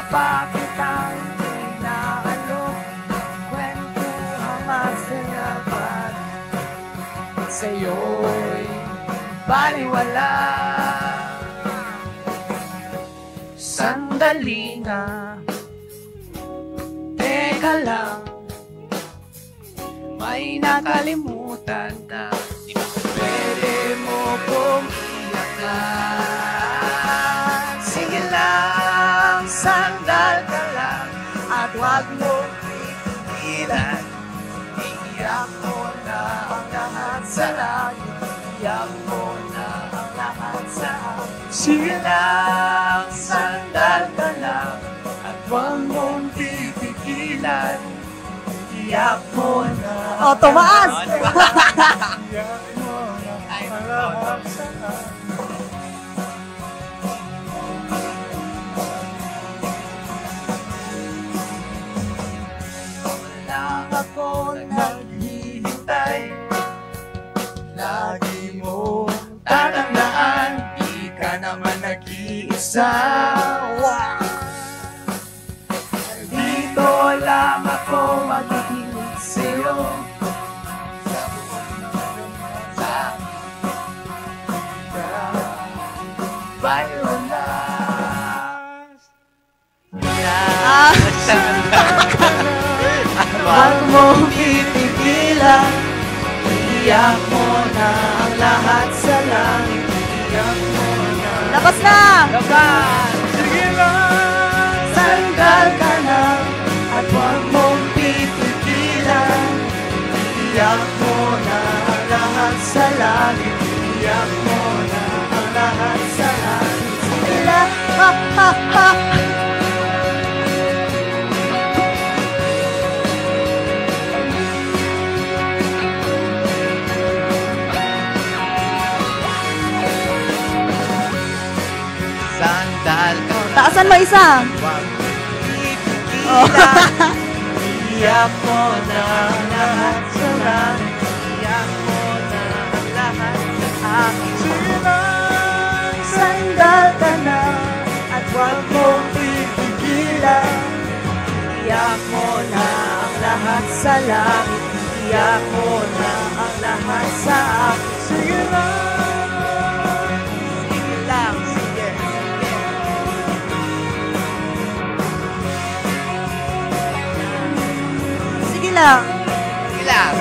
pa kitang inaalok, kwento ang masaya ba't sa'yo'y baliwala. Sandali na, teka lang, may nakalimutan na. Pwede mo kong iyakan. Sige lang, sandal ka lang, at wag mong pipigilan. Iiyak mo na ang lahat sa langit, iiyak mo na ang lahat sa akin. Sige lang, sandal ka lang, at wag mong pipigilan. Iiyak mo na. Oh, tumaas! Iiyak mo na ang lahat sa akin. Lang ako naghihintay, lagi mo tatandaan, di ka naman nag-iisa. Dito lang ako magiging sa'yo. Wag mong pipigilan, iiyak mo na ang lahat sa langit, iiyak mo na. Lakas na! Lakas! Sige lang, sandal ka lang, at wag mong pipigilan. Iiyak mo na ang lahat sa langit, iiyak mo na ang lahat sa langit. Sige lang, ha ha ha. Sandal ka lang, Taasan mo isa. wag pipigilan. Iiyak mo na ang lahat sa langit, iiyak mo na ang lahat sa akin. Sige lang, sandal ka na, at wag mong pipigilan. Iiyak mo na ang lahat sa langit, iiyak mo na ang lahat sa akin. Sige lang, sige lang, sige, sige. Sige lang. Sige lang.